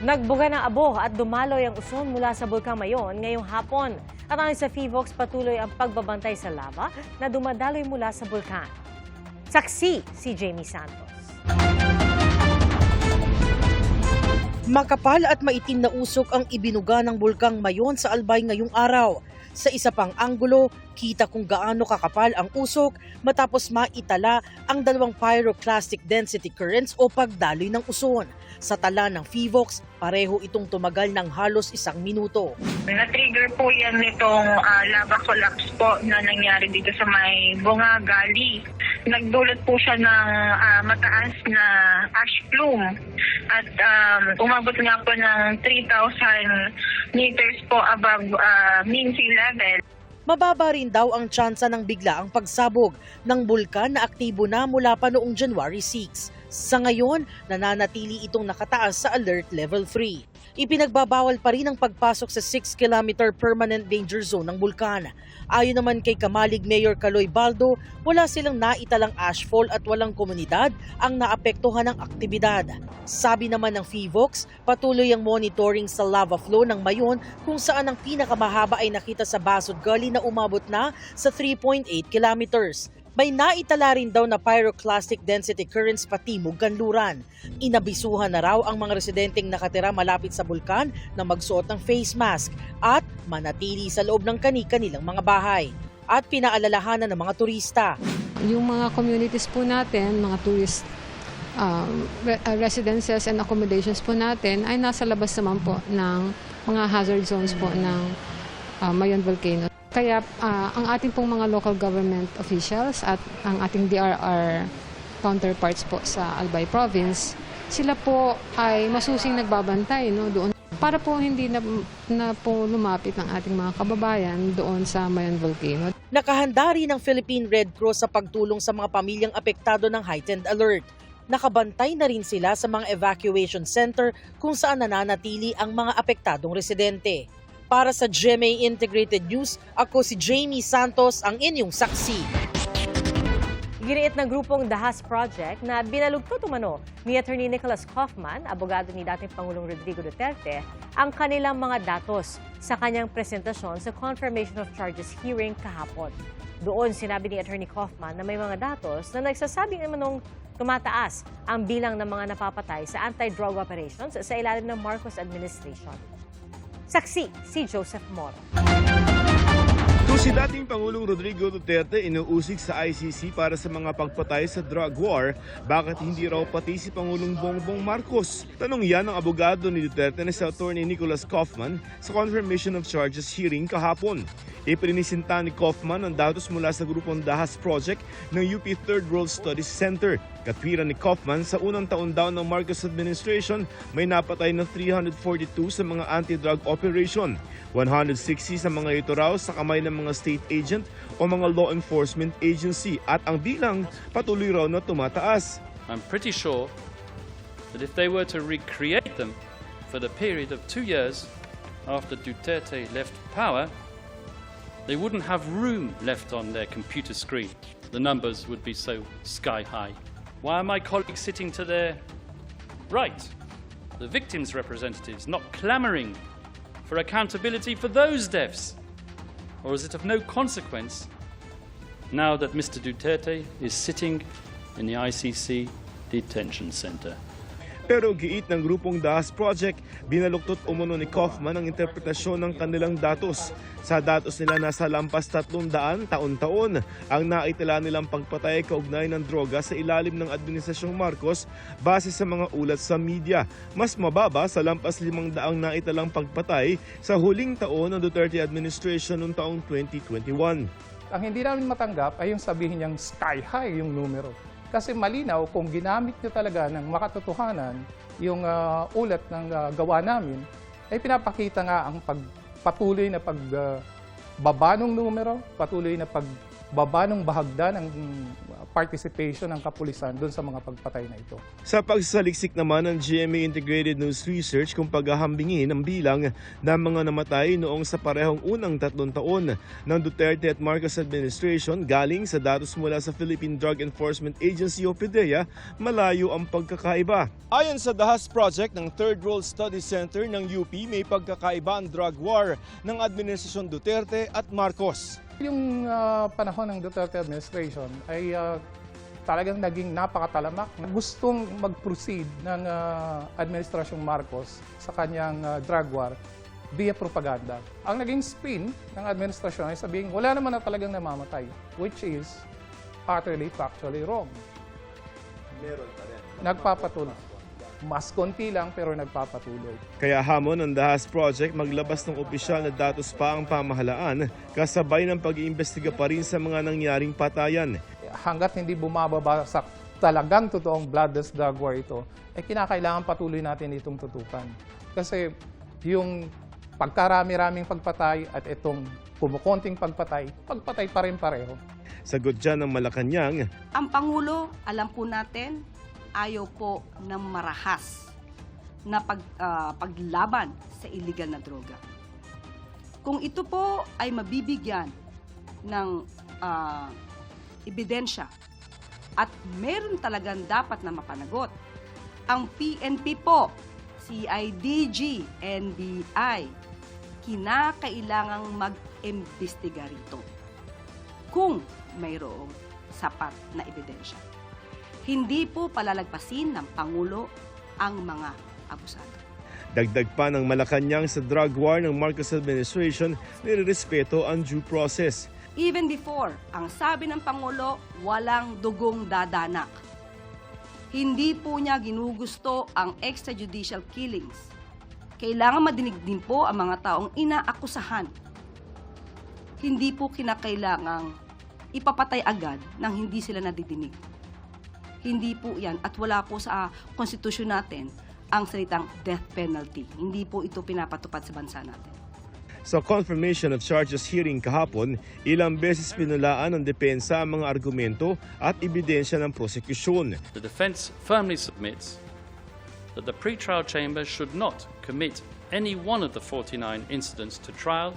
Nagbuga ng abo at dumaloy ang uson mula sa Bulkang Mayon ngayong hapon. At ayon sa PHIVOLCS, patuloy ang pagbabantay sa lava na dumadaloy mula sa bulkan. Saksi si Jamie Santos. Makapal at maitim na usok ang ibinuga ng Bulkang Mayon sa Albay ngayong araw. Sa isa pang anggulo, kita kung gaano kakapal ang usok matapos maitala ang dalawang pyroclastic density currents o pagdaloy ng uson. Sa tala ng PHIVOLCS, pareho itong tumagal ng halos 1 minuto. Na-trigger po yan nitong lava collapse po na nangyari dito sa may Bungagali. Nagdulot po siya ng mataas na ash plume at umabot nga po ng 3,000 meters po above mean sea level. Mababa rin daw ang tsansa ng biglaang pagsabog ng bulkan na aktibo na mula pa noong January 6. Sa ngayon, nananatili itong nakataas sa Alert Level 3. Ipinagbabawal pa rin ang pagpasok sa 6-kilometer permanent danger zone ng bulkan. Ayon naman kay Kamalig Mayor Caloy Baldo, wala silang naitalang ashfall at walang komunidad ang naapektuhan ng aktibidad. Sabi naman ng PHIVOLCS, patuloy ang monitoring sa lava flow ng Mayon kung saan ang pinakamahaba ay nakita sa Basod Gully na umabot na sa 3.8 kilometers. May naitala rin daw na pyroclastic density currents patimog kanluran. Inabisuhan na raw ang mga residenteng nakatira malapit sa bulkan na magsuot ng face mask at manatili sa loob ng kani-kanilang mga bahay. At pinaalalahanan ng mga turista. Yung mga communities po natin, mga tourist residences and accommodations po natin ay nasa labas naman po ng mga hazard zones po ng Mayon Volcano. Kaya ang ating pong mga local government officials at ang ating DRR counterparts po sa Albay Province, sila po ay masusing nagbabantay doon para po hindi na po lumapit ng ating mga kababayan doon sa Mayon Volcano. Nakahanda rin ang Philippine Red Cross sa pagtulong sa mga pamilyang apektado ng heightened alert. Nakabantay na rin sila sa mga evacuation center kung saan nananatili ang mga apektadong residente. Para sa GMA Integrated News, ako si Jamie Santos, ang inyong saksi. Giniit ng grupong The Haas Project na binalugtot umano ni Attorney Nicholas Kaufman, abogado ni dating Pangulong Rodrigo Duterte, ang kanilang mga datos sa kanyang presentasyon sa Confirmation of Charges hearing kahapon. Doon sinabi ni Attorney Kaufman na may mga datos na nagsasabing namanong tumataas ang bilang ng mga napapatay sa anti-drug operations sa ilalim ng Marcos administration. Saksi si Joseph Moro. Kung si dating Pangulong Rodrigo Duterte inuusig sa ICC para sa mga pagpatay sa drug war, bakit hindi raw pati si Pangulong Bongbong Marcos? Tanong yan ng abogado ni Duterte na si Attorney Nicholas Kaufman sa Confirmation of Charges hearing kahapon. Ipinisinta ni Kaufman ang datos mula sa grupong The Haas Project ng UP Third World Studies Center. Katwiran ni Kaufman, sa unang taon daw ng Marcos administration, may napatay na 342 sa mga anti-drug operation. 160 sa mga ito raw sa kamay ng mga state agent o mga law enforcement agency at ang bilang patuloy raw na tumataas. I'm pretty sure that if they were to recreate them for the period of 2 years after Duterte left power, they wouldn't have room left on their computer screen. The numbers would be so sky high. Why are my colleagues sitting to their right, the victims' representatives, not clamoring for accountability for those deaths? Or is it of no consequence now that Mr. Duterte is sitting in the ICC detention center? Pero giit ng grupong The Haas Project, binaluktot umano ni Kaufman ang interpretasyon ng kanilang datos. Sa datos nila, nasa lampas 300 taon-taon ang naitala nilang pagpatay kaugnay ng droga sa ilalim ng Administrasyong Marcos base sa mga ulat sa media. Mas mababa sa lampas 500 naitalang pagpatay sa huling taon ng Duterte administration noong taong 2021. Ang hindi namin matanggap ay yung sabihin niyang sky high yung numero. Kasi malinaw kung ginamit nyo talaga ng makatotohanan yung ulat ng gawa namin, ay pinapakita nga ang patuloy na pagbaba ng numero, patuloy na baba ng bahagdan ng participation ng kapulisan doon sa mga pagpatay na ito. Sa pagsasaliksik naman ng GMA Integrated News Research kung paghahambingin ang bilang ng mga namatay noong sa parehong unang 3 taon ng Duterte at Marcos administration galing sa datos mula sa Philippine Drug Enforcement Agency o PDEA, malayo ang pagkakaiba. Ayon sa Dahas Project ng Third World Study Center ng UP, may pagkakaiba ang drug war ng administrasyon Duterte at Marcos. Yung panahon ng Duterte administration ay talagang naging napakatalamak. Gustong mag-proceed ng administrasyong Marcos sa kanyang drug war via propaganda. Ang naging spin ng administrasyon ay sabihin, wala naman na talagang namamatay, which is utterly factually wrong. Meron pa rin. Nagpapatuloy. Mas konti lang pero nagpapatuloy. Kaya hamon ng Dahas Project maglabas ng opisyal na datos pa ang pamahalaan kasabay ng pag-iimbestiga pa rin sa mga nangyaring patayan. Hanggat hindi bumababa sa talagang totoong bloodless drug war ito, kinakailangan patuloy natin itong tutukan. Kasi yung pagkarami-raming pagpatay at itong kumukonting pagpatay pa rin pareho. Sagot dyan ng Malacanang, Ang Pangulo, alam po natin, ayaw po ng marahas na paglaban sa illegal na droga. Kung ito po ay mabibigyan ng ebidensya at meron talagang dapat na mapanagot, ang PNP po, CIDG, NBI, kinakailangang mag-imbestiga rito kung mayroong sapat na ebidensya. Hindi po palalagpasin ng Pangulo ang mga abusado. dagdag pa ng Malacanang sa drug war ng Marcos administration, nirerespeto ang due process. Even before, ang sabi ng Pangulo, walang dugong dadanak. Hindi po niya ginugusto ang extrajudicial killings. Kailangan madinig din po ang mga taong inaakusahan. Hindi po kinakailangang ipapatay agad nang hindi sila nadidinig. Hindi po yan at wala po sa konstitusyon natin ang salitang death penalty. Hindi po ito pinapatupad sa bansa natin. Sa confirmation of charges hearing kahapon, ilang beses pinulaan ng depensa ang mga argumento at ebidensya ng prosekusyon. The defense firmly submits that the pre-trial chamber should not commit any one of the 49 incidents to trial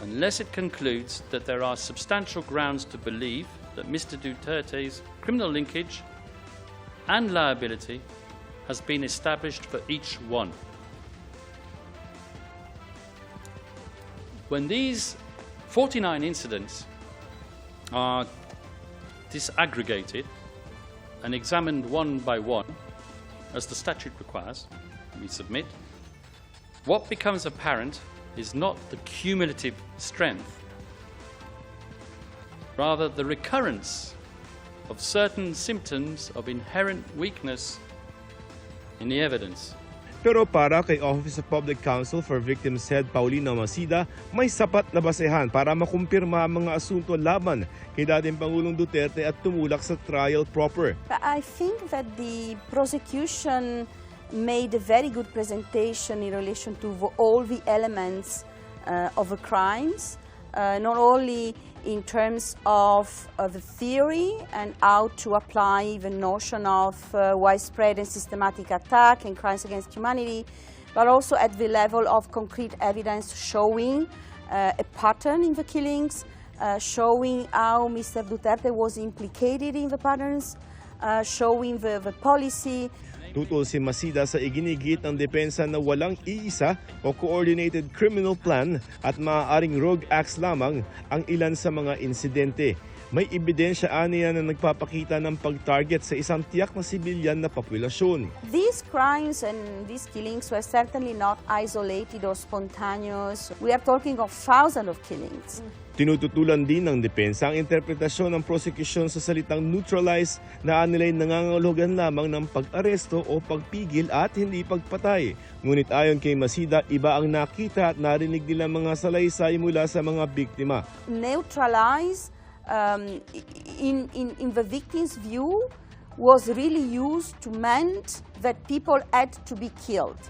unless it concludes that there are substantial grounds to believe that Mr. Duterte's criminal linkage and liability has been established for each one. When these 49 incidents are disaggregated and examined one by one, as the statute requires, we submit, what becomes apparent is not the cumulative strength, rather the recurrence of certain symptoms of inherent weakness in the evidence. Pero para kay Office of Public Counsel for Victims Head Paulina Masida, may sapat na basehan para makumpirma ang mga asunto laban kay dating Pangulong Duterte at tumulak sa trial proper. I think that the prosecution made a very good presentation in relation to all the elements of the crimes, not only in terms of the theory and how to apply the notion of widespread and systematic attack and crimes against humanity, but also at the level of concrete evidence showing a pattern in the killings, showing how Mr. Duterte was implicated in the patterns, showing the policy. Tutol si Masida sa iginigit ng depensa na walang iisa o coordinated criminal plan at maaaring rogue acts lamang ang ilan sa mga insidente. May ebidensya aniya na nagpapakita ng pag-target sa isang tiyak na sibilyan na populasyon. These crimes and these killings were certainly not isolated or spontaneous. We are talking of thousands of killings. Tinututulan din ng depensa ang interpretasyon ng prosecution sa salitang neutralize na anilay nangangahulugan lamang ng pag-aresto o pagpigil at hindi pagpatay. Ngunit ayon kay Masida, iba ang nakita at narinig nila mga salaysay mula sa mga biktima. Neutralize in the victim's view was really used to mean that people had to be killed.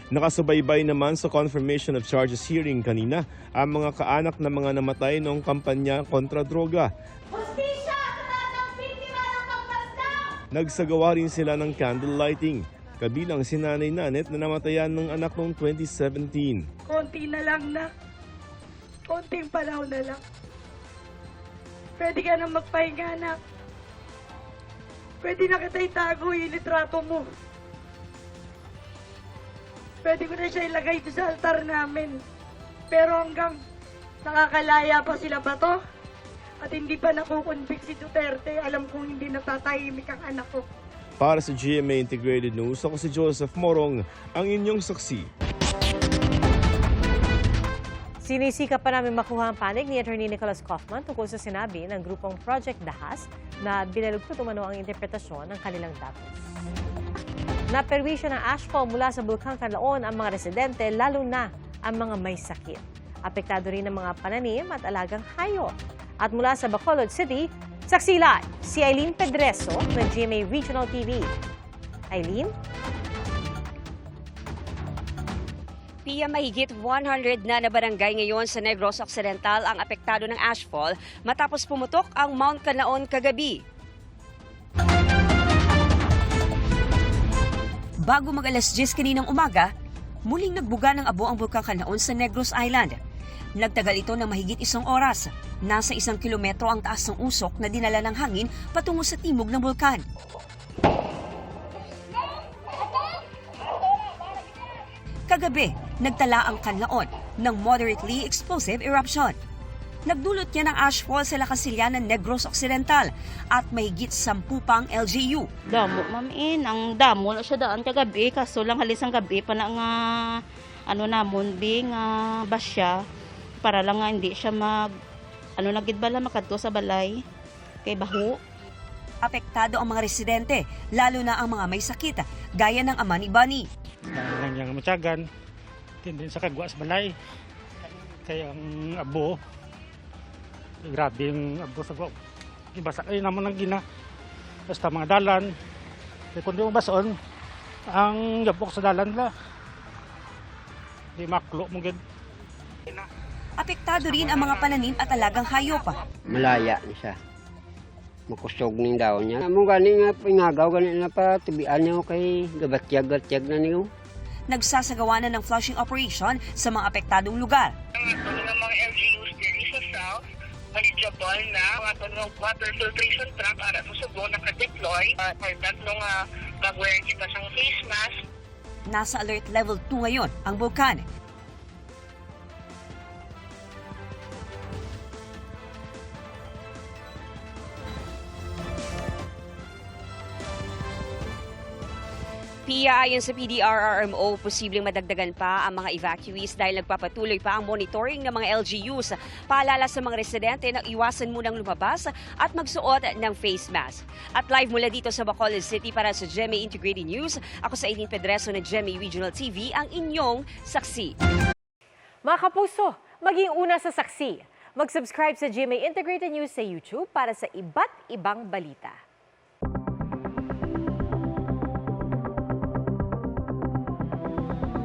Nakasubaybay naman sa confirmation of charges hearing kanina ang mga kaanak ng mga namatay noong kampanya kontra droga. Hustisya sa lahat ng biktima ng pagpaslang! Nagsagawa rin sila ng candle lighting, kabilang si Nanay Nanet na namatayan ng anak noong 2017. Konti na lang na. Konting panahon na lang. Pwede ka nang magpahinga, anak. Pwede na kita itago yung litrato mo. Pwede ko na siya ilagay doon sa altar namin. Pero hanggang nakakalaya pa sila bato at hindi pa nakukonvict si Duterte, alam kong hindi natatahimik ang anak ko. Para sa GMA Integrated News, ako si Joseph Morong, ang inyong saksi. Sinisika pa namin makuha ang panig ni Attorney Nicholas Kaufman tungkol sa sinabi ng grupong Project Dahas na binalugtot umano ang interpretasyon ng kanilang datos. Naperwisyo ng ashfall mula sa Bulkang Canlaon ang mga residente, lalo na ang mga may sakit. Apektado rin ang mga pananim at alagang hayop. At mula sa Bacolod City, saksi live si Eileen Pedreso ng GMA Regional TV. Eileen? Pia, mahigit 100 na barangay ngayon sa Negros Occidental ang apektado ng ashfall matapos pumutok ang Mount Canlaon kagabi. Bago mag-alas 10 kaninang umaga, muling nagbuga ng abo ang Bulkang Canlaon sa Negros Island. Nagtagal ito ng mahigit 1 oras. Nasa 1 kilometro ang taas ng usok na dinala ng hangin patungo sa timog ng bulkan. Kagabi, nagtala ang Canlaon ng moderately explosive eruption. Nagdulot niya ng ashfall sa Lakasilyan ng Negros Occidental at mahigit 10 pang LGU. Damo, ma'am, ang damo na siya daan kagabi, kaso lang halis ang gabi pa na nga, namon, basya, para lang nga hindi siya nagidbala makadto sa balay, kay baho. Apektado ang mga residente, lalo na ang mga may sakit, gaya ng ama ni Bunny. Nangyang matyagan, tindin sa kagwa sa balay, kaya ang abo, grabe yung abo sa gwa. Ibasa kayo naman ng gina. Basta mga dalan. Kaya kung di mo bason, ang yabok sa dalan la. Di maklo mo gid. Apektado rin ang mga pananim at alagang hayop. Malaya na siya. Makusog ning daw niya. Amo gani nga pingagaw gani na pa tibian niyo kay gabatyag-gatyag na niyo. Nagsasagawa na ng flushing operation sa mga apektadong lugar. Ang mga LGUs din sa south, manageable na ang water filtration trap para sa subo naka-deploy. For tatlong mag-wear kita ng face mask. Nasa alert level 2 ngayon ang bulkan. Pia, ayon sa PDRRMO, posibleng madagdagan pa ang mga evacuees dahil nagpapatuloy pa ang monitoring ng mga LGUs. Paalala sa mga residente na iwasan munang lumabas at magsuot ng face mask. At live mula dito sa Bacolod City para sa GMA Integrated News, ako sa Eileen Pedreso ng GMA Regional TV, ang inyong saksi. Mga kapuso, maging una sa saksi. Mag-subscribe sa GMA Integrated News sa YouTube para sa iba't ibang balita.